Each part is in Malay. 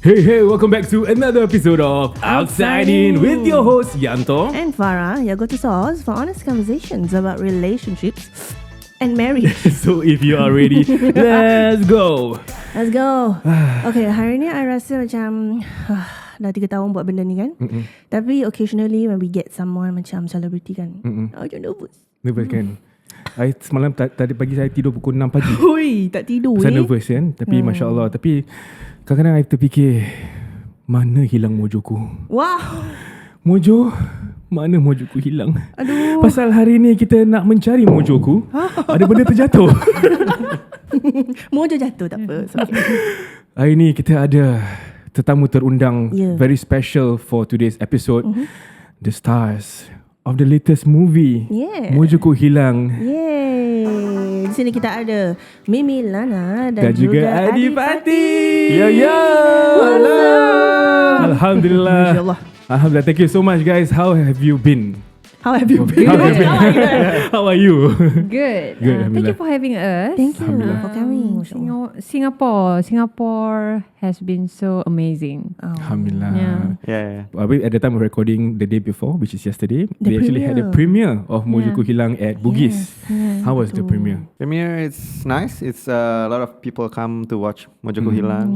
Hey, welcome back to another episode of Outside In with your host Yanto and Farah, your go-to source for honest conversations about relationships and marriage. So if you are ready, let's go. Let's go. Okay, hari ni I rasa macam dah 3 tahun buat benda ni kan. Tapi occasionally when we get someone macam celebrity kan, macam nervous. Nervous kan? Semalam tadi pagi saya tidur pukul 6 pagi. Hui, tak tidur Saya nervous kan. Tapi Masya Allah. Tapi kadang-kadang I terfikir, mana hilang mojoku? Wah. Mojo? Mana mojoku hilang? Aduh. Pasal hari ni kita nak mencari mojoku. Ada benda terjatuh. Mojo jatuh tak apa. Okay. Hari ni kita ada tetamu terundang very special for today's episode. The stars of the latest movie. Mojoku Hilang. Yay. Di sini kita ada Mimi Lana dan juga Adipati. Ya. Alhamdulillah. InsyaAllah. Alhamdulillah. Thank you so much guys. How have you been? How have you been? How are you? Good. Good, Thank you for having us. Thank you for coming. Singapore has been so amazing. Alhamdulillah. Yeah. At the time of recording the day before, which is yesterday, The we actually had a premiere of Mojoku Hilang at Bugis. Yes. How was the premiere? Premiere, it's nice. It's a lot of people come to watch Mojoku Hilang.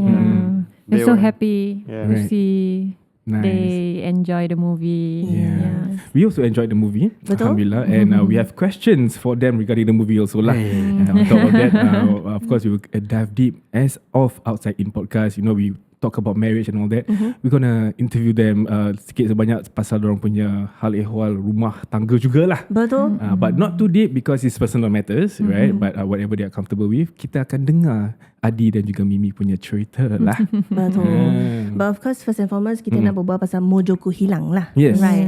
We're so happy to Right. see Nice. they enjoy the movie. Yeah. We also enjoyed the movie. Betul. Alhamdulillah. And we have questions for them regarding the movie also lah. And on top of that, of course, we will dive deep as of Outside In podcast. You know, we talk about marriage and all that. We're gonna interview them sikit sebanyak pasal dorang punya hal ehwal rumah tangga jugalah. Betul. But not too deep because it's personal matters, right? But whatever they are comfortable with, kita akan dengar Adi dan juga Mimi punya cerita lah. Betul. But of course, first and foremost, kita nak berbual pasal Mojoku Hilang lah. Yes. Right.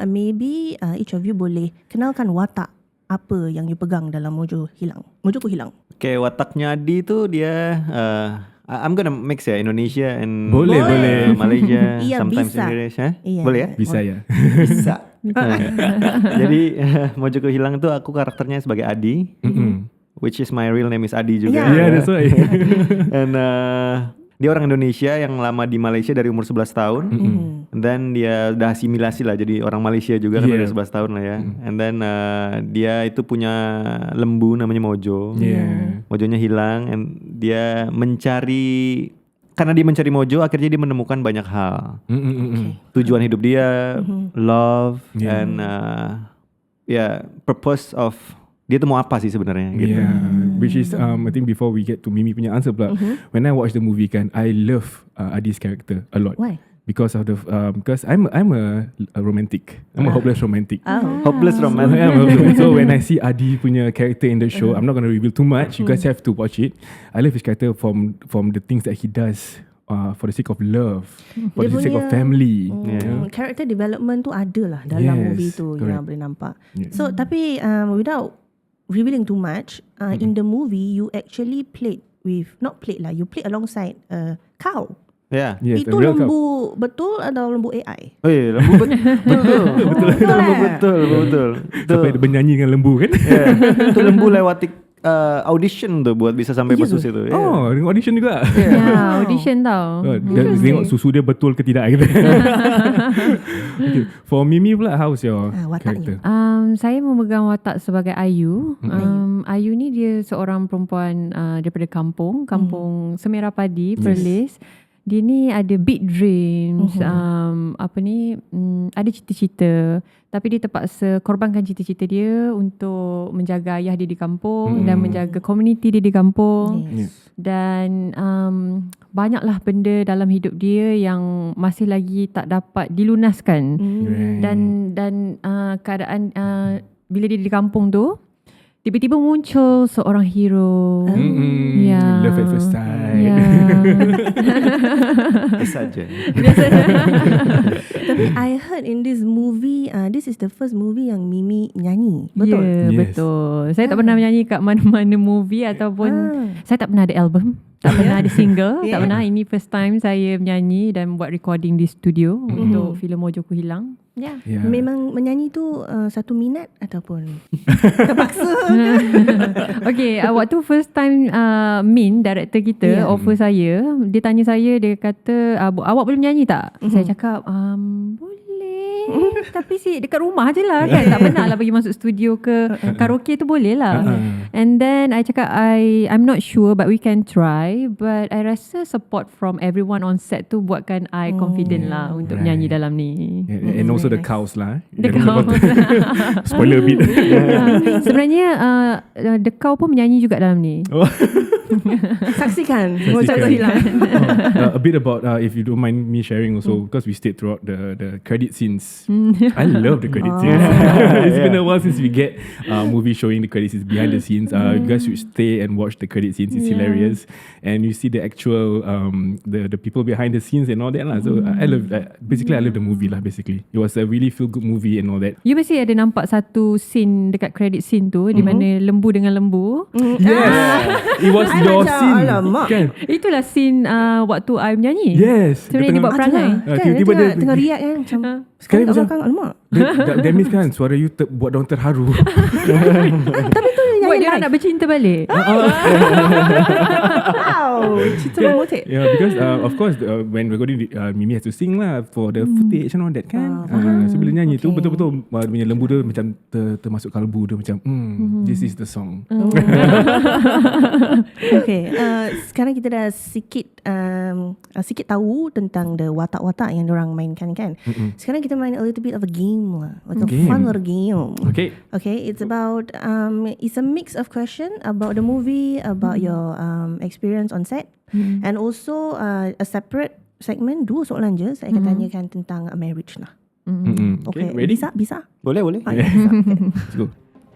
Maybe each of you boleh kenalkan watak apa yang you pegang dalam Mojoku Hilang. Okay, wataknya Adi tu dia I'm gonna mix ya Indonesia and Boleh. Malaysia, Iya, sometimes bisa. English, Iya. Boleh ya? Bisa ya. Bisa. Jadi Mojoku Hilang tu aku karakternya sebagai Adi, which is my real name is Adi juga. Yeah, that's right. And dia orang Indonesia yang lama di Malaysia dari umur 11 tahun. And then dia udah asimilasi lah jadi orang Malaysia juga kan udah 11 tahun lah ya. And then dia itu punya lembu namanya Mojo. Mojonya hilang and dia mencari, karena dia mencari Mojo akhirnya dia menemukan banyak hal. Tujuan hidup dia, love and purpose of dia tu mau apa sih sebenarnya gitu. Which is I think before we get to Mimi punya answer pula, when I watch the movie kan, I love Adi's character a lot. Why? Because of the because I'm a romantic. I'm a hopeless romantic. Hopeless romantic. So when I see Adi punya character in the show, I'm not going to reveal too much. You guys have to watch it. I love his character from the things that he does for the sake of love, for the sake of family. Character development tu ada lah dalam movie tu yang boleh nampak. So tapi without revealing too much, in the movie you actually you played alongside a cow. Yeah. Yes, Itu lembu betul atau lembu AI? Oh iya, lembu betul. Sampai dia bernyanyi dengan lembu kan? Itu lembu lewati audition tuh buat bisa sampai pesus itu. Oh, dengan audition juga. Audition tau. Dan tengok susu dia betul ke tidak gitu. Okay. For Mimi pula, how's your character? Saya memegang watak sebagai Ayu. Ayu ni dia seorang perempuan daripada kampung Semerah Padi, Perlis. Dia ni ada big dreams, ada cita-cita, tapi dia terpaksa korbankan cita-cita dia untuk menjaga ayah dia di kampung dan menjaga komuniti dia di kampung. Dan banyaklah benda dalam hidup dia yang masih lagi tak dapat dilunaskan. Dan keadaan bila dia di kampung tu, tiba-tiba muncul seorang hero. Love at first sight. Saja. Tapi I heard in this movie, this is the first movie yang Mimi nyanyi. Betul? Yes. Betul. Saya tak pernah menyanyi kat mana-mana movie ataupun saya tak pernah ada album, tak pernah ada single, tak pernah. Ini first time saya menyanyi dan buat recording di studio untuk filem Mojoku Hilang. Yeah. Yeah. Memang menyanyi tu satu minat ataupun terpaksa? Okay, waktu first time Min, director kita, offer saya, dia tanya saya, dia kata, awak boleh menyanyi tak? Saya cakap, boleh. Tapi dekat rumah je lah kan. Tak pernah lah pergi masuk studio ke karaoke tu boleh lah. And then I cakap, I'm not sure but we can try. But I rasa support from everyone on set tu buatkan I confident lah untuk menyanyi dalam ni. And also the cows lah. The cow. Spoiler a bit. Sebenarnya The Cow pun menyanyi juga dalam ni. Saksikan. A bit about if you don't mind me sharing also, because we stayed throughout the credit scenes. I love the credit scenes. It's been a while since we get movie showing the credit scenes behind the scenes. You guys should stay and watch the credit scenes. It's hilarious, and you see the actual the people behind the scenes and all that lah. So I love basically I love the movie lah. Basically, it was a really feel good movie and all that. You mesti ada nampak satu scene dekat credit scene tu di mana lembu dengan lembu. Yes, it was your scene. Kan? Itulah scene waktu I menyanyi. Yes. Sebenarnya dia buat perangai. Tiba-tiba dia tengah riak kan macam sekali macam alamak. That means kan suara you buat orang terharu. Tapi tu yang Buat dia orang nak bercinta balik. wow, cerita memotik. Yeah, because of course when recording Mimi has to sing lah for the footage and all that kan. So bila nyanyi tu betul-betul punya lembu dia macam termasuk kalbu dia macam this is the song. Okay, sekarang kita dah sikit tahu tentang the watak-watak yang diorang mainkan kan. Sekarang kita main a little bit of a game lah, like a fun little game. Okay, it's about it's a mix of question about the movie, about your experience on set, and also a separate segment, 2 soalan je saya akan tanyakan tentang marriage lah. Okay, ready? Bisa? Boleh. Bisa. Okay. Let's go.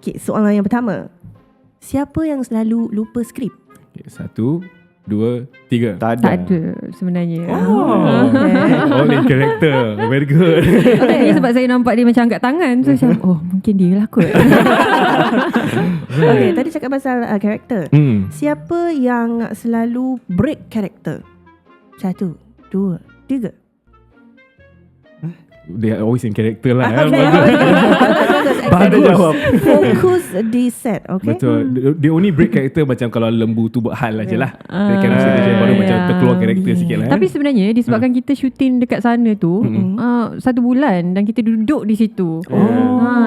Okay, soalan yang pertama. Siapa yang selalu lupa skrip? Okay, 1, 2, 3. Tak Tak ada sebenarnya. All in character. Very good. Okay, sebab saya nampak dia macam angkat tangan. So macam mungkin dia lah kot. Okay, tadi cakap pasal karakter. Siapa yang selalu break karakter? 1, 2, 3. They are always in character lah. Bagus. Jawab. Fokus di set, okay? Betul. They only break character macam kalau lembu tu buat hal aja lah. They can baru macam terkeluar karakter sikit lah. Tapi sebenarnya disebabkan kita syuting dekat sana tu 1 bulan dan kita duduk di situ.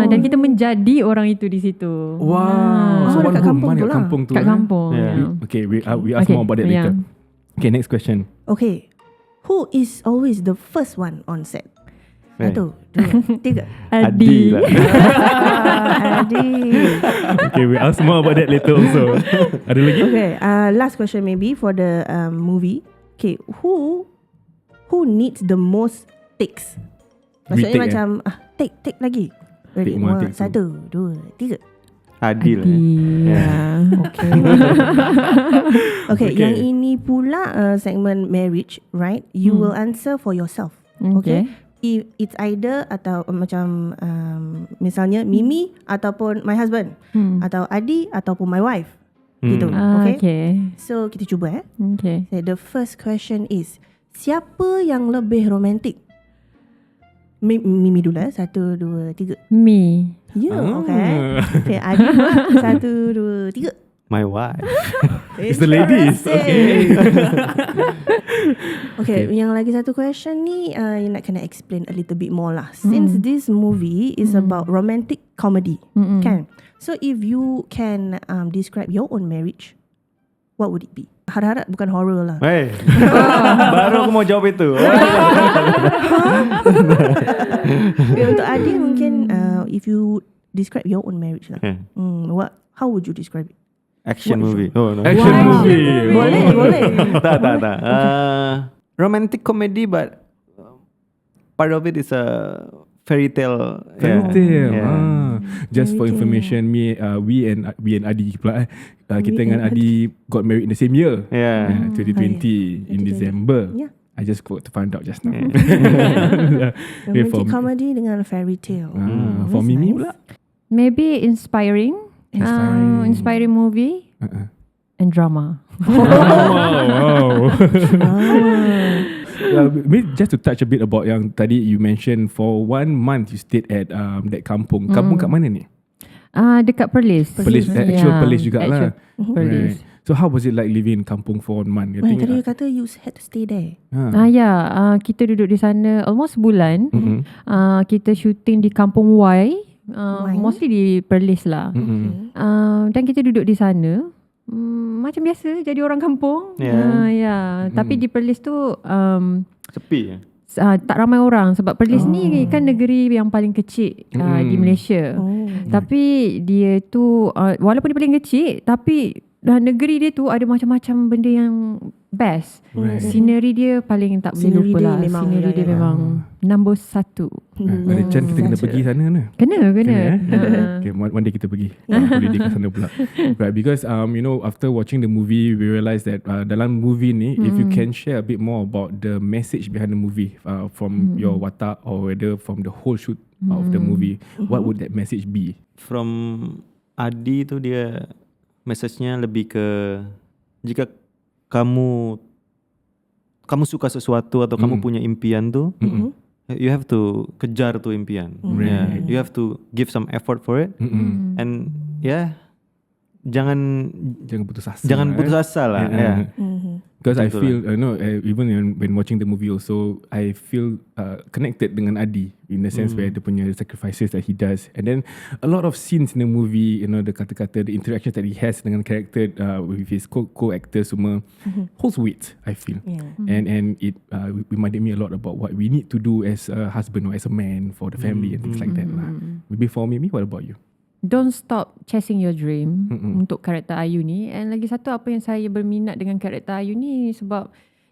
Dan kita menjadi orang itu di situ. Wow. So dekat kampung tu lah. Kampung tu. Kat kampung. Okay, we ask more about that later. Okay, next question. Okay, who is always the first one on set? 1, 2, 3. Adi lah. Adi. Okay, we ask more about that later also. Ada lagi? Okay, last question maybe for the movie. Okay, who needs the most takes? Maksudnya Retake, macam take lagi. Ready? Take more, take 1, 2, 3. Adil lah. Okay. Okay, yang ini pula segmen marriage, right? You will answer for yourself. Okay. It's either atau macam misalnya Mimi ataupun my husband, atau Adi ataupun my wife, gitu. Okay. So kita cuba Okay. So, the first question is, siapa yang lebih romantik? Mimi dulu 1, 2, 3. Me. Okay, Adi pula 1, 2, 3. My wife. It's the ladies. Okay, yang lagi satu question ni you nak kena explain a little bit more lah. Since this movie is about romantic comedy, kan? So if you can describe your own marriage, what would it be? Harap-harap bukan horror lah. Hey. Baru aku mau jawab itu. Okay, untuk Adi mungkin if you describe your own marriage lah. How would you describe it? Action movie. Oh, no. Action movie. Boleh. Tak. Romantic comedy, but part of it is a fairy tale. Just for information, we and Adi pula kita dengan Adi got married in the same year. 2020 in December. I just got to find out just now. Romantic comedy dengan fairy tale. For Mimi pula, Maybe inspiring movie and drama. Wow. just to touch a bit about yang tadi you mentioned for 1 month you stayed at that kampung. Kampung kat mana ni? Dekat Perlis. Actual Perlis jugalah. Perlis. Right. So how was it like living in kampung for 1 month? Tadi you kata you had to stay there. Kita duduk di sana almost sebulan. Kita shooting di Kampung Y. Mostly di Perlis lah. Dan kita duduk di sana. Macam biasa jadi orang kampung. Tapi di Perlis tu sepi. Tak ramai orang sebab Perlis ni kan negeri yang paling kecil di Malaysia. Tapi dia tu walaupun dia paling kecil tapi negeri dia tu ada macam-macam benda yang best. Scenery dia paling tak boleh lupa lah. Scenery dia memang number 1. Ada chance kita kena pergi sana kan? Kena. Okay, one day kita pergi. Holiday kat sana pula. Right, because after watching the movie, we realised that dalam movie ni, if you can share a bit more about the message behind the movie, from your watak or whether from the whole shoot of the movie, what would that message be? From Adi tu dia message-nya lebih ke jika kamu suka sesuatu atau kamu punya impian tu, you have to kejar tu impian. You have to give some effort for it. And jangan putus asa lah. Because I feel even when watching the movie also, I feel connected dengan Adi in the sense where dia punya sacrifices that he does, and then a lot of scenes in the movie, the kata-kata, the interactions that he has dengan character with his co-actors semua holds weight, I feel. And it reminded me a lot about what we need to do as a husband or as a man for the family and things like that lah. Maybe for Mimi, what about you? Don't stop chasing your dream untuk karakter Ayu ni. And lagi satu, apa yang saya berminat dengan karakter Ayu ni sebab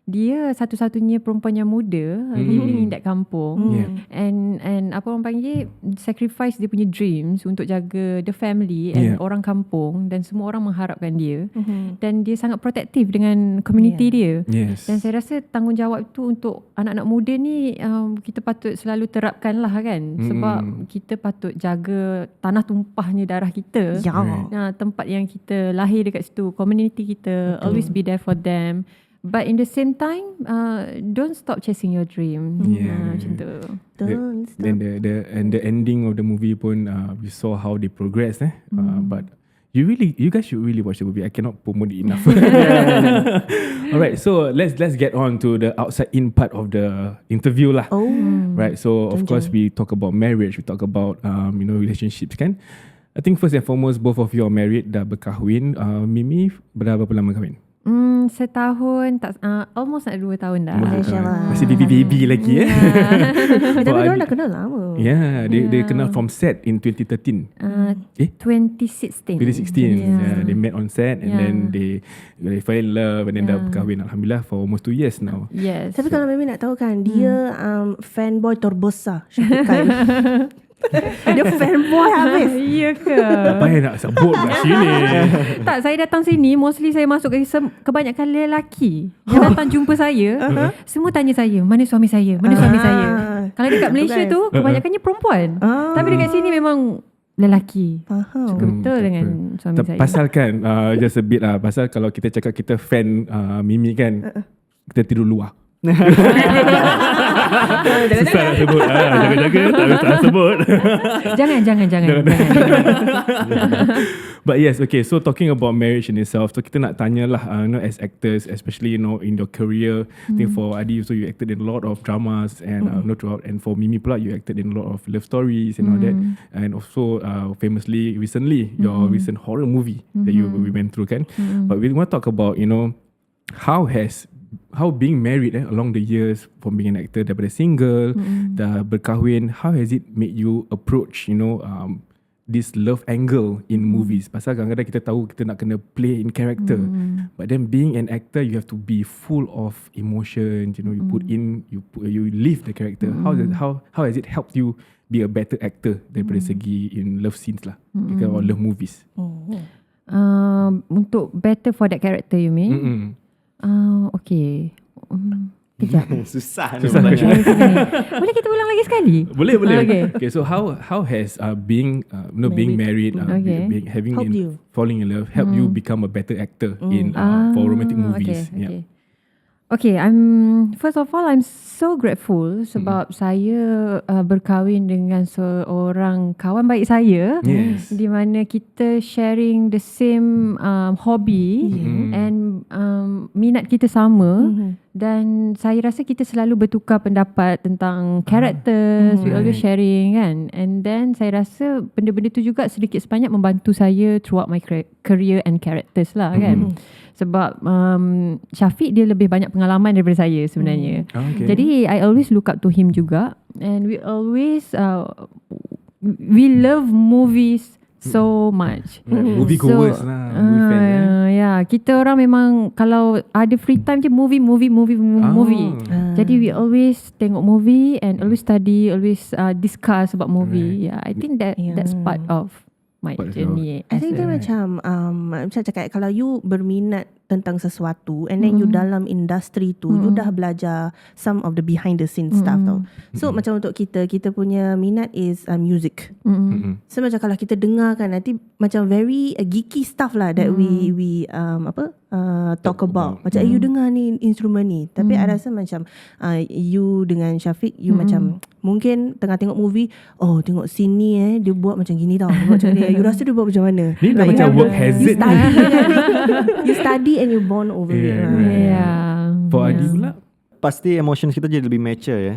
dia satu-satunya perempuan yang muda living in that kampung. And apa orang panggil, sacrifice dia punya dreams untuk jaga the family and orang kampung, dan semua orang mengharapkan dia. Dan dia sangat protective dengan community dia. Dan saya rasa tanggungjawab tu untuk anak-anak muda ni kita patut selalu terapkan lah kan. Sebab kita patut jaga tanah tumpahnya darah kita. Tempat yang kita lahir dekat situ, community kita, always be there for them. But in the same time, don't stop chasing your dream. Macam tu. Then the ending of the movie pun, we saw how they progress. But you guys should really watch the movie. I cannot promote it enough. Alright, so let's get on to the outside in part of the interview lah. Right, so of course we talk about marriage, we talk about relationships kan. I think first and foremost, both of you are married, dah berkahwin. Mimi, berapa lama kahwin? Setahun tak, almost nak 2 tahun dah. Masih baby lagi Tapi diorang dah kenal lama. They kenal from set in 2013. 2016. They met on set and then they fell in love and then dah berkahwin, alhamdulillah, for almost 2 years now. Tapi kalau Mimi nak tahu kan, dia fanboy terbesar Syafiq Kyle. Dia fanboy habis. Ya ke? Tak payah nak sebut kat sini. Tak, saya datang sini, mostly saya masuk kebanyakan lelaki yang datang jumpa saya. Semua tanya saya, mana suami saya? Mana suami saya? Kalau dekat Malaysia tu, kebanyakannya perempuan. Tapi dekat sini memang lelaki. Suka betul dengan suami saya. Pasal kan, just a bit lah. Pasal kalau kita cakap kita fan Mimi kan, kita tidur luar. Susah nak sebut. Jaga-jaga tak sebut. Jangan. But yes, okay, so talking about marriage in itself, so kita nak tanya lah, as actors, especially in your career, I think for Adi also, you acted in a lot of dramas and throughout, and for Mimi pula, you acted in a lot of love stories and all that, and also famously recently your recent horror movie that we went through kan. But we want to talk about how being married along the years, from being an actor, daripada single, dah berkahwin, how has it made you approach this love angle in movies? Pasal kadang-kadang kita tahu kita nak kena play in character, but then being an actor, you have to be full of emotion, you put in, you live the character. How has it helped you be a better actor daripada segi in love scenes lah, or love movies? Untuk better for that character, you mean? Okay. Kejap. Susah Boleh kita ulang lagi sekali? Boleh. Okay, so how has being married, falling in love help you become a better actor in for romantic movies? Okay. Okay, first of all I'm so grateful sebab saya berkahwin dengan seorang kawan baik saya, di mana kita sharing the same hobby and minat kita sama, dan saya rasa kita selalu bertukar pendapat tentang characters, we always sharing kan, and then saya rasa benda-benda tu juga sedikit sebanyak membantu saya throughout my career and characters lah kan. Sebab Syafiq dia lebih banyak pengalaman daripada saya sebenarnya. Jadi I always look up to him juga, and we always we love movies so much. Movie goers lah, movie fan ya, kita orang memang kalau ada free time je movie. Jadi we always tengok movie and always study, always discuss about movie. Yeah, I think that's part of my journey. I think dia macam cakap, kalau you berminat tentang sesuatu and then you dalam industri tu, you dah belajar some of the behind the scenes stuff tau. So macam untuk kita punya minat is music. So macam kalau kita dengar kan, nanti macam very geeky stuff lah that we talk about. Macam you dengar ni instrumen ni, tapi I rasa macam you dengan Syafiq, you macam mungkin tengah tengok movie, tengok scene ni dia buat macam gini tau, dia buat macam ni, you rasa dia buat macam mana. Ni dah macam work hazard. You study and you bond over it. For Adi pula, pasti emotions kita jadi lebih mature ya.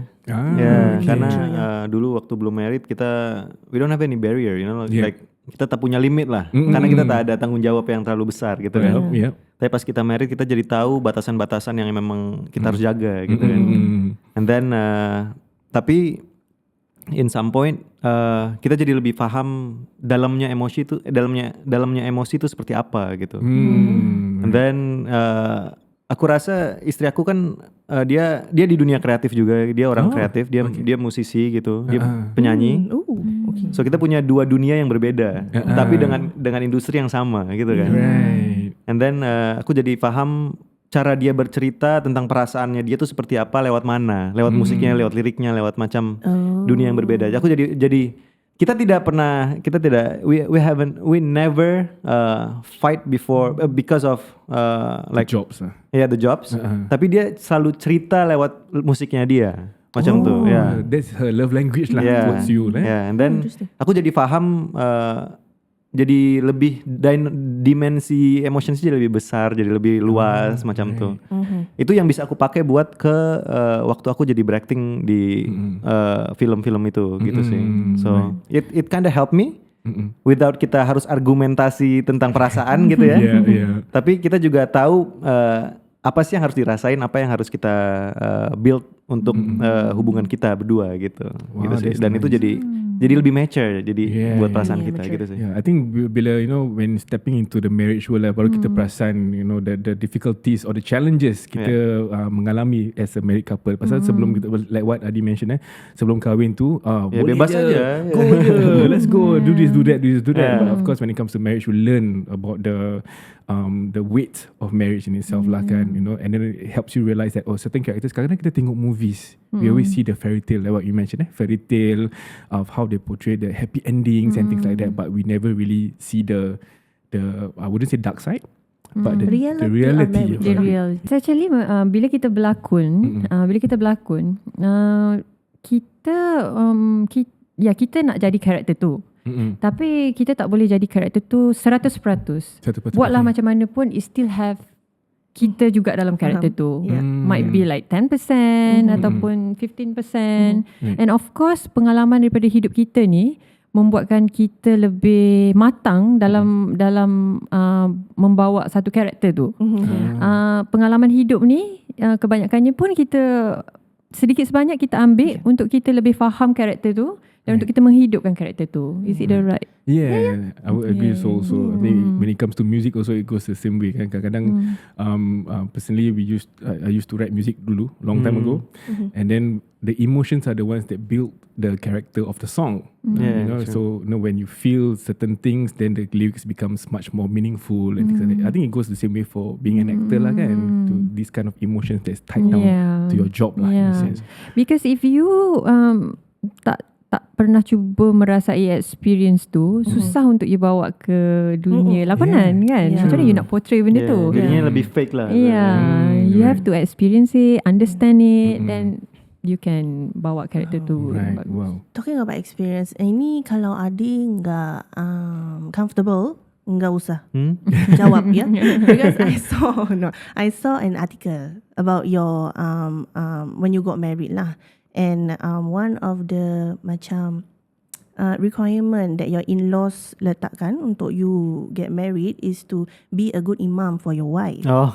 Karena dulu waktu belum married kita we don't have any barrier, you know, like kita tak punya limit lah, karena kita tak ada tanggung jawab yang terlalu besar gitu kan. Tapi pas kita married kita jadi tahu batasan-batasan yang memang kita harus jaga gitu kan. And then tapi in some point kita jadi lebih paham dalamnya emosi itu seperti apa gitu. And then aku rasa istri aku kan dia di dunia kreatif juga, dia orang kreatif, dia musisi gitu, dia penyanyi. So kita punya dua dunia yang berbeda, tapi dengan industri yang sama gitu kan. And then aku jadi paham cara dia bercerita tentang perasaannya dia tuh seperti apa, lewat mana, lewat musiknya, lewat liriknya, lewat macam dunia yang berbeda. Aku jadi kita we never fight before because of like jobs the jobs. Tapi dia selalu cerita lewat musiknya dia macam tuh. That's her love language lah, towards you lah. And then aku jadi paham. Jadi lebih dimensi emotions jadi lebih besar, jadi lebih luas macam tuh. Itu yang bisa aku pakai buat ke waktu aku jadi berakting di film-film itu gitu sih. So it kinda help me without kita harus argumentasi tentang perasaan gitu ya. Tapi kita juga tahu apa sih yang harus dirasain, apa yang harus kita build untuk hubungan kita berdua gitu. Gitu sih. Dan itu jadi lebih mature, jadi buat perasaan kita mature. Gitu sih. I think bila when stepping into the marriage world baru kita perasan the difficulties or the challenges kita mengalami as a married couple. Pasal sebelum kita, like what Adi mentioned sebelum kahwin tu boleh bebas je, aja. Go je, let's go, do this, do that. But of course when it comes to marriage, we learn about the weight of marriage in itself lah kan, and then it helps you realize that certain characters, kadang-kadang kita tengok movies, we always see the fairy tale, like what you mentioned, fairy tale of how they portray the happy endings and things like that, but we never really see the I wouldn't say dark side, but the reality. The real. Actually bila kita berlakon, kita nak jadi karakter tu. Tapi kita tak boleh jadi karakter tu 100%. Buatlah macam mana pun, it still have kita juga dalam karakter tu. Might be like 10% ataupun 15%. And of course pengalaman daripada hidup kita ni membuatkan kita lebih matang dalam membawa satu karakter tu. Pengalaman hidup ni kebanyakannya pun kita sedikit sebanyak kita ambil untuk kita lebih faham karakter tu dan untuk kita menghidupkan karakter tu. Is it the right? I would agree also. I think when it comes to music also it goes the same way kan. Kadang-kadang personally I used to write music dulu long time ago, and then the emotions are the ones that build the character of the song. So when you feel certain things, then the lyrics becomes much more meaningful and things like that. I think it goes the same way for being an actor lah kan, to these kind of emotions that's tied down to your job lah in a sense. Because if you tak pernah cuba merasai experience tu, susah untuk you bawa ke dunia lakonan kan. Macam mana you nak portray benda tu? Jadinya lebih fake lah. You have to experience it, understand it, then you can bawa karakter tu. Wow. Talking about experience, ini kalau Adi enggak comfortable, enggak usah jawab ya. Because I saw an article about your when you got married lah. And one of the macam requirement that your in-laws letakkan untuk you get married is to be a good imam for your wife. Oh.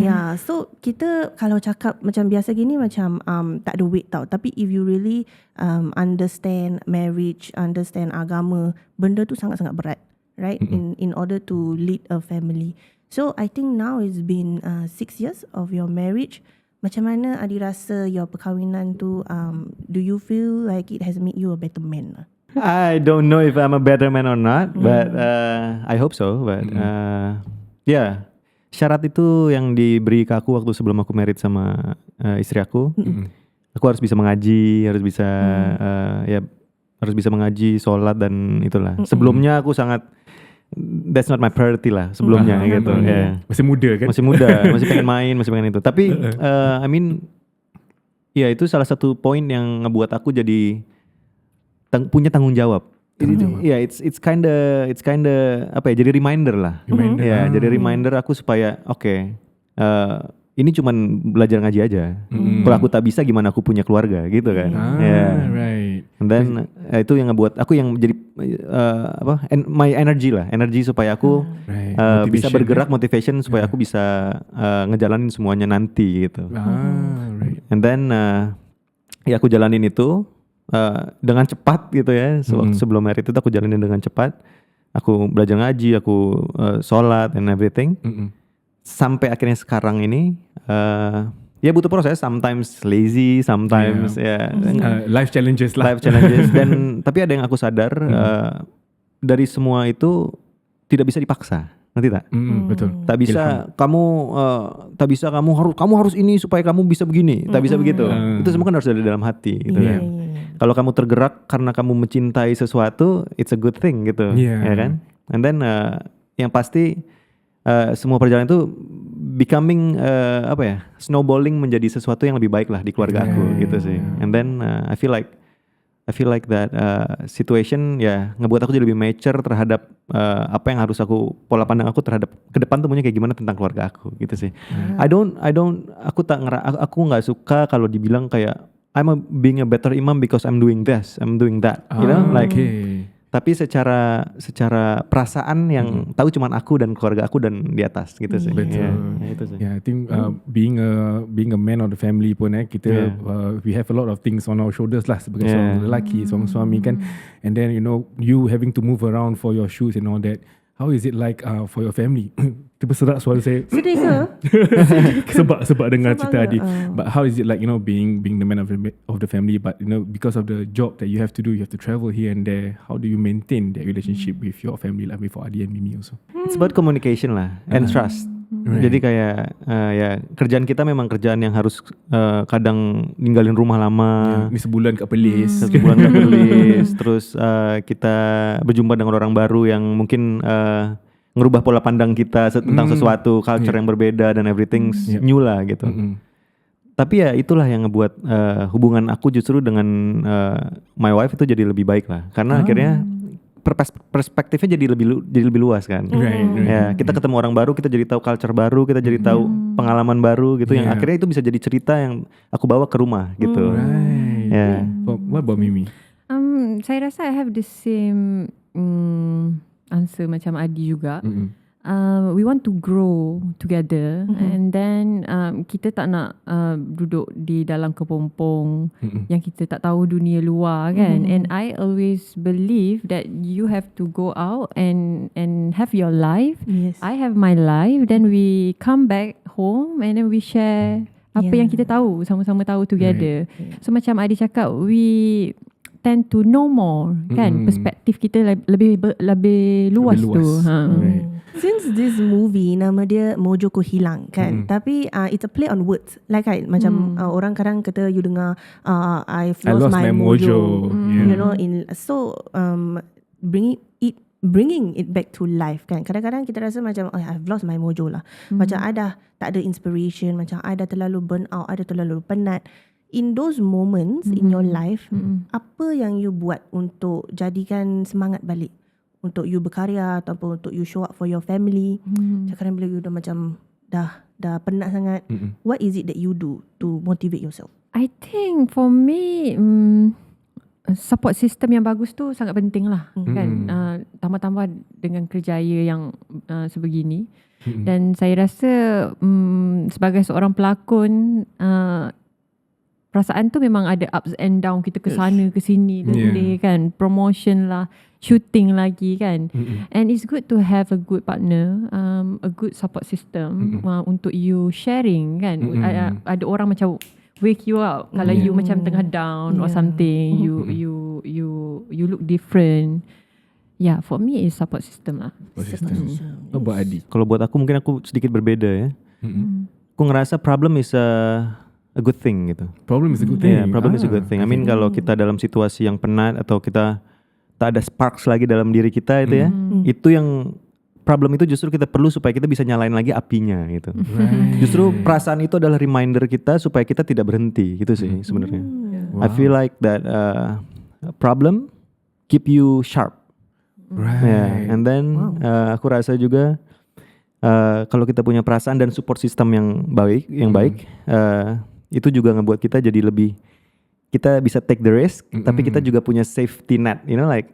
Yeah, so kita kalau cakap macam biasa gini macam tak ada weight tau. Tapi if you really understand marriage, understand agama, benda tu sangat-sangat berat, right? In order to lead a family. So I think now it's been 6 years of your marriage. Macam mana Adi rasa your perkahwinan tu, do you feel like it has made you a better man? I don't know if I'm a better man or not, but I hope so. But yeah, syarat itu yang diberi ke aku waktu sebelum aku married sama istri aku. Aku harus bisa mengaji, harus bisa harus bisa mengaji, sholat dan itulah. Sebelumnya aku sangat that's not my priority lah sebelumnya gitu. Masih muda kan? Masih muda, masih pengen main, masih pengen itu. Tapi I mean ya itu salah satu poin yang ngebuat aku jadi punya tanggung jawab. Ya, it's kinda apa ya? Jadi reminder lah. Ya, jadi reminder aku supaya ini cuman belajar ngaji aja. Kalau aku tak bisa gimana aku punya keluarga gitu kan. Right. And then itu yang ngebuat aku yang jadi my energy supaya aku bisa bergerak, motivation supaya aku bisa ngejalanin semuanya nanti gitu. Right. And then ya aku jalanin itu dengan cepat gitu ya. Sebelum married itu aku jalanin dengan cepat. Aku belajar ngaji, aku sholat and everything. Sampai akhirnya sekarang ini ya butuh proses, sometimes lazy, sometimes life challenges dan tapi ada yang aku sadar dari semua itu tidak bisa dipaksa, ngerti tak? Betul. Tak bisa kamu harus ini supaya kamu bisa begini, tak bisa begitu. Itu semua kan harus dari dalam hati gitu kan. Kalau kamu tergerak karena kamu mencintai sesuatu, it's a good thing gitu, ya kan? And then yang pasti semua perjalanan itu becoming snowballing menjadi sesuatu yang lebih baik lah di keluarga aku gitu sih. And then I feel like that situation ngebuat aku jadi lebih mature terhadap apa yang harus pola pandang aku terhadap ke depan tuh maunya kayak gimana tentang keluarga aku gitu sih. Aku nggak suka kalau dibilang kayak being a better imam because I'm doing this, I'm doing that, you know, like. Tapi secara perasaan yang tahu cuman aku dan keluarga aku dan di atas gitu sih. Betul. Itu sih. I think being a man of the family pun kita we have a lot of things on our shoulders lah sebagai seorang lelaki, seorang suami kan. And then you having to move around for your shoes and all that. How is it like for your family? Terserak suara saya. Sedih ke? sebab dengar cerita Adi. But how is it like being the man of the family, but because of the job that you have to do, you have to travel here and there. How do you maintain that relationship with your family lah, with Adi and Mimi also? It's about communication lah and trust. Jadi kayak kerjaan kita memang kerjaan yang harus kadang ninggalin rumah lama. Ini sebulan kat Perlis. Terus kita berjumpa dengan orang baru yang mungkin ngerubah pola pandang kita tentang sesuatu, culture yang berbeda dan everything new lah gitu. Tapi ya itulah yang ngebuat hubungan aku justru dengan my wife itu jadi lebih baik lah. Karena akhirnya perspektifnya jadi lebih luas kan. Ya, kita ketemu orang baru, kita jadi tahu culture baru, kita jadi tahu pengalaman baru gitu yang akhirnya itu bisa jadi cerita yang aku bawa ke rumah gitu. What about Mimi? Saya rasa I have the same answer macam Adi juga. We want to grow together and then kita tak nak duduk di dalam kepompong yang kita tak tahu dunia luar kan. And I always believe that you have to go out and have your life. I have my life, then we come back home and then we share apa yang kita tahu, sama-sama tahu together. So macam Adi cakap, we tend to know more, kan? Perspektif kita lebih luas tu. Right. Since this movie nama dia Mojoku Hilang kan, tapi it's a play on words. Like kan, macam orang kadang kata you dengar I've lost my mojo. You know, bringing it back to life kan. Kadang-kadang kita rasa macam I've lost my mojo lah. Macam I dah tak ada inspiration, macam I dah terlalu burn out, I dah terlalu penat. In those moments in your life, apa yang you buat untuk jadikan semangat balik? Untuk you berkarya ataupun untuk you show up for your family. Kadang-kadang bila you dah macam dah penat sangat, what is it that you do to motivate yourself? I think for me, support system yang bagus tu sangat penting lah, kan? Tambah-tambah dengan kerjaya yang sebegini. Dan saya rasa sebagai seorang pelakon, perasaan tu memang ada ups and down. Kita ke sana ke sini kan, promotion lah, shooting lagi kan. And it's good to have a good partner, a good support system untuk you sharing kan. Ada orang macam wake you up kalau you macam tengah down or something, you look different. Yeah, for me it's support system lah. Apa buat Adi? Kalau buat aku mungkin aku sedikit berbeda ya. Aku ngerasa problem is a good thing gitu. Problem is a good thing. Yeah, problem is a good thing. I mean kalau kita dalam situasi yang penat atau kita tak ada sparks lagi dalam diri kita itu ya, itu yang problem itu justru kita perlu supaya kita bisa nyalain lagi apinya gitu. Justru perasaan itu adalah reminder kita supaya kita tidak berhenti gitu sih sebenarnya. I feel like that problem keep you sharp. Yeah. And then aku rasa juga kalau kita punya perasaan dan support system yang baik, itu juga ngebuat kita jadi lebih, kita bisa take the risk, tapi kita juga punya safety net, you know, like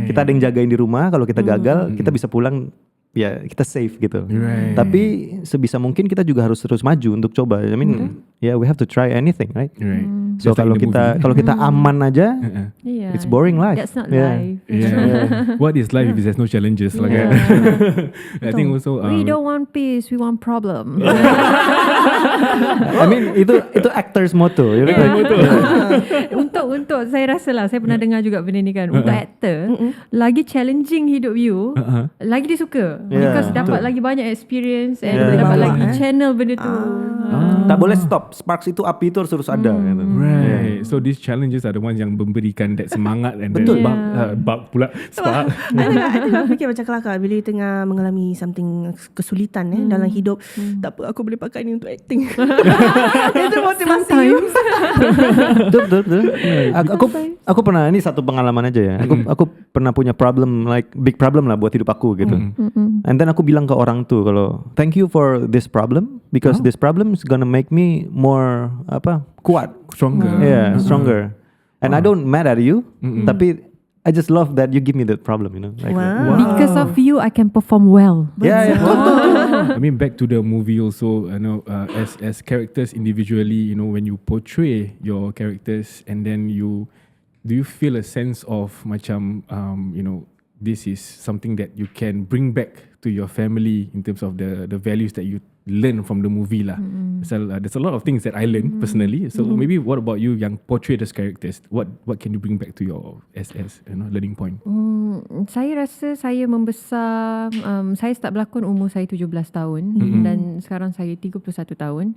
kita ada yang jagain di rumah. Kalau kita gagal, kita bisa pulang, ya kita safe gitu. Tapi sebisa mungkin kita juga harus terus maju untuk coba. I mean, we have to try anything, right? So kalau kita aman aja, it's boring life. That's not life. What is life if there's no challenges? Like I think also we don't want peace, we want problem. I mean itu actor's motto, you know? Untuk saya rasa lah, saya pernah dengar juga benda ni kan. Untuk actor, lagi challenging hidup you, lagi dia suka. Because dapat lagi banyak experience and dapat lagi channel benda tu. Tak boleh stop. Sparks itu, api itu harus terus ada. Right. So these challenges are the ones yang memberikan that semangat and then bug pula spark. I fikir macam kelakar bila you tengah mengalami something kesulitan dalam hidup. Tak apa, aku boleh pakai ni untuk acting. Itu motivasi you. Betul. Aku pernah, ini satu pengalaman aja ya. Aku pernah punya problem, like big problem lah buat hidup aku gitu. And then aku bilang ke orang tuh kalau thank you for this problem because this problem is gonna make me more kuat, stronger. Yeah, stronger. And I don't mad at you, tapi I just love that you give me that problem, you know. Like Because of you, I can perform well. Yeah. I mean, back to the movie also, you know, as characters individually, you know, when you portray your characters and then do you feel a sense of macam, you know, this is something that you can bring back to your family in terms of the values that you learn from the movie lah. So there's a lot of things that I learned personally. So maybe what about you yang portray those characters? What can you bring back to your learning point? Saya rasa saya membesar, saya start berlakon umur saya 17 tahun dan sekarang saya 31 tahun.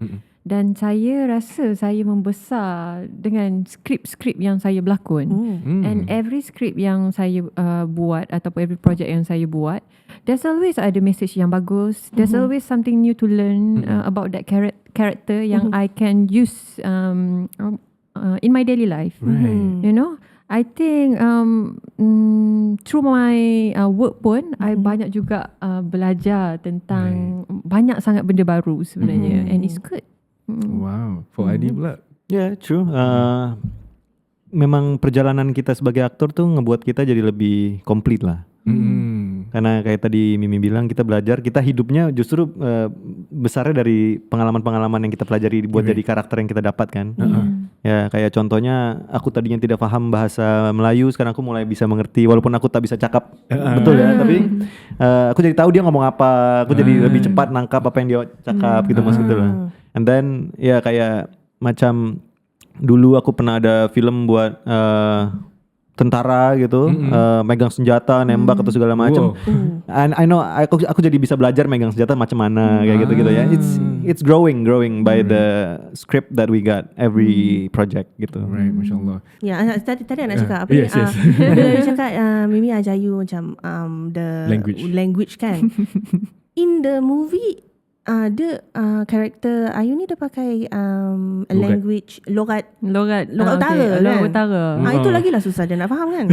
Dan saya rasa saya membesar dengan skrip-skrip yang saya berlakon. And every script yang saya buat ataupun every project yang saya buat, there's always ada message yang bagus. There's always something new to learn about that character yang I can use in my daily life. You know, I think through my work pun I banyak juga belajar tentang banyak sangat benda baru sebenarnya, and it's good. Wow, for Adi pula. Yeah, true. Memang perjalanan kita sebagai aktor tuh ngebuat kita jadi lebih komplit lah. Karena kayak tadi Mimi bilang, kita belajar, kita hidupnya justru besarnya dari pengalaman-pengalaman yang kita pelajari buat jadi karakter yang kita dapatkan. Ya kayak contohnya, aku tadinya tidak paham bahasa Melayu, sekarang aku mulai bisa mengerti walaupun aku tak bisa cakap betul ya, tapi aku jadi tahu dia ngomong apa, aku jadi lebih cepat nangkap apa yang dia cakap gitu, maksudnya. And then ya kayak macam dulu aku pernah ada film buat tentara gitu, megang senjata, nembak atau segala macam. And I know aku jadi bisa belajar megang senjata macam mana kayak gitu ya. It's growing by the script that we got every project gitu. Right, masya-Allah. Ya, tadi nak cakap apa Yes. Bila cakap Mimi ajar you macam the language kan. In the movie dia karakter Ayu ni dia pakai language logat utara kan? Logat utara. Itu lagi lah susah dia nak faham kan.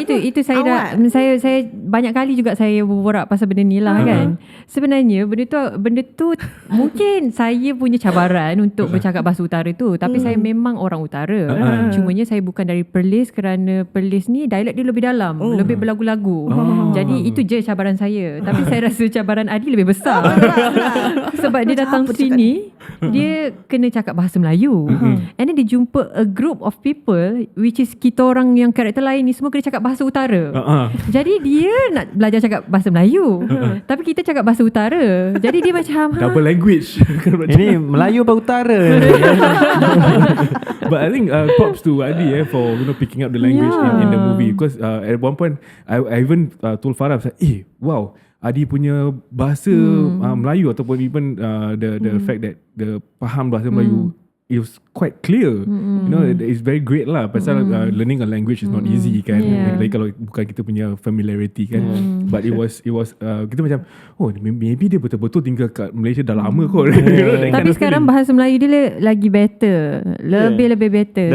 itu saya saya banyak kali juga saya berborak pasal benda ni lah kan. Sebenarnya benda tu mungkin saya punya cabaran untuk bercakap bahasa utara tu, tapi saya memang orang utara. Cumanya saya bukan dari Perlis kerana Perlis ni dialek dia lebih dalam, lebih berlagu-lagu. Jadi itu je cabaran saya. Tapi saya rasa cabaran Adi lebih besar. Sebab dia datang sini, dia kena cakap bahasa Melayu. And then dia jumpa a group of people, which is kita orang yang karakter lain ni semua kena cakap bahasa utara. Jadi dia nak belajar cakap bahasa Melayu, tapi kita cakap bahasa utara. Jadi dia macam double language. Ini Melayu apa utara? But I think props to Adi for picking up the language in the movie, because at one point I even told Farah, wow, Adi punya bahasa Melayu ataupun even the fact that the faham bahasa Melayu it was quite clear. It's very great lah. Pasal learning a language is not easy kan. Lagi kalau bukan kita punya familiarity kan. But it was kita macam maybe dia betul-betul tinggal kat Malaysia dah lama kot. Tapi sekarang bahasa Melayu dia lagi better, lebih better.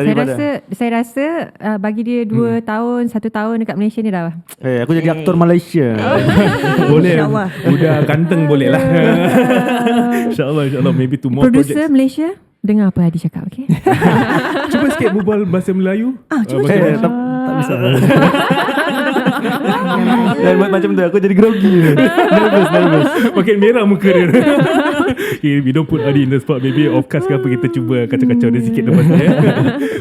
Saya rasa bagi dia 2 tahun 1 tahun dekat Malaysia ni dah. Aku jadi aktor Malaysia. Boleh. Udah ganteng boleh lah. InsyaAllah maybe to more projects. Producer Malaysia, dengar apa Adi cakap, okay? Cuba sikit berbual bahasa Melayu. Cuba. Tak bisa. Dan buat macam tu aku jadi grogi. Nervous. Makin merah muka dia. Okay, we don't put Adi in the spot. Maybe off cast ke apa, kita cuba kacau-kacau dia sikit lepas ni.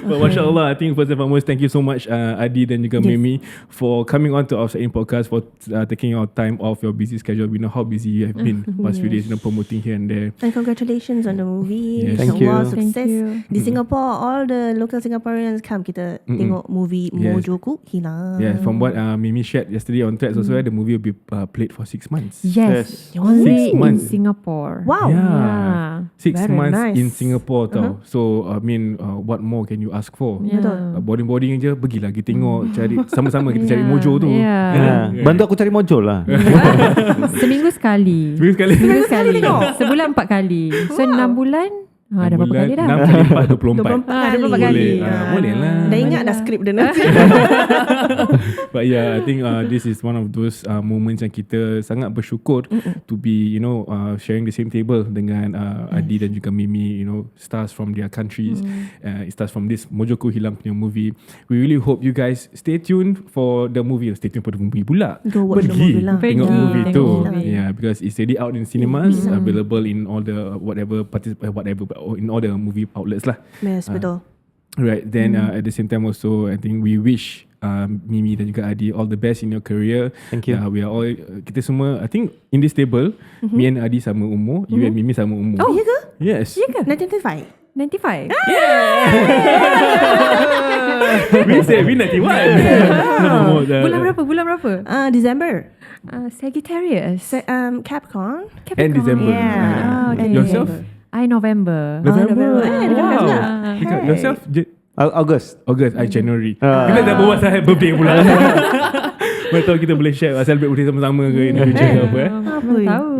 But masya-Allah, I think first and foremost, thank you so much Adi dan juga Mimi for coming on to Outside In Podcast, for taking your time off your busy schedule. We know how busy you have been past few days, promoting here and there. And congratulations on the movie. Yes. Thank you. Success. Di Singapore, all the local Singaporeans come kita tengok movie Mojoku Hilang. Yeah, from what Mimi shared yesterday on Threads also, the movie will be played for 6 months. Yes. 6 Only in months. Singapore. Wow. Yeah. 6 Very months nice. in Singapore tau. So I mean, what more can you ask for? Yeah. Boarding je, pergi lagi tengok, cari sama-sama kita cari mojo tu. Yeah. Bantu aku cari mojo lah. Seminggu sekali. Seminggu sekali. Sebulan 4 kali. So 6 bulan dah berapa kali dah? 6 kali 4, 24 kali. Boleh lah. Dah ingat dah skrip dia nanti. But yeah, I think this is one of those moments yang kita sangat bersyukur to be sharing the same table dengan Adi dan juga Mimi, stars from their countries, stars from this Mojoku Hilang punya movie. We really hope you guys stay tuned for the movie. Stay tuned for the movie pula. Go watch the movie lah. Tengok movie tu. movie. Yeah, because it's already out in cinemas, available in all the whatever in all the movie outlets lah. Yes, betul. Right, then at the same time also, I think we wish Mimi dan juga Adi all the best in your career. Thank you. We are all, kita semua, I think in this table, me and Adi sama umur, you and Mimi sama umur. Oh, ya ke? Yes. Ya ke? 1995. 95. We say we 91. Bulan berapa? December. Sagittarius. Capricorn. And December. Yeah. Okay. Yourself? I November. November. dekat juga. Yourself? August. I January. Kita dah buat pasal birthday pula. Betul, kita boleh share celebrate birthday sama-sama ke in the future ke apa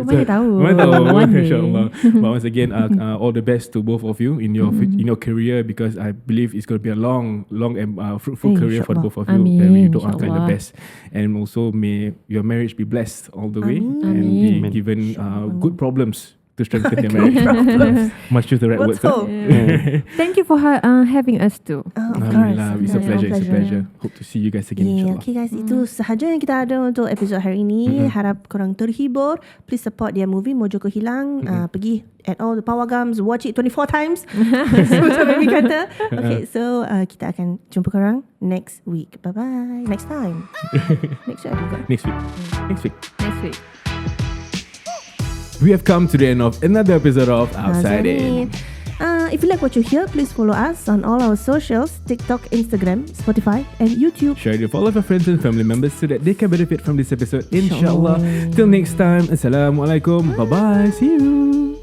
Mana tahu. Mana tahu. InsyaAllah. But once again, all the best to both of you in your career, because I believe it's going to be a long and fruitful career for the both of you. Amin, And we doakan the insyaAllah. best. And also may your marriage be blessed all the way Amin. and be Amin. given good problems to strengthen their marriage. Must choose the right words. Let's hope. Thank you for having us too. Of course. Alhamdulillah, it's a Our pleasure. It's a pleasure. Hope to see you guys again, insyaAllah. Okay guys, itu sahaja yang kita ada untuk episod hari ini. Harap korang terhibur. Please support their movie Mojoku Hilang. Pergi at all the Power Gums, watch it 24 times. So macam Mimi kata. Okay, so kita akan jumpa korang next week. Bye bye. Next time. Next week ada ke? Next week. Next week. We have come to the end of another episode of Outside In. if you like what you hear, please follow us on all our socials, TikTok, Instagram, Spotify and YouTube. Share it with all of your friends and family members so that they can benefit from this episode, inshallah. Till next time, Assalamualaikum. Bye-bye. See you.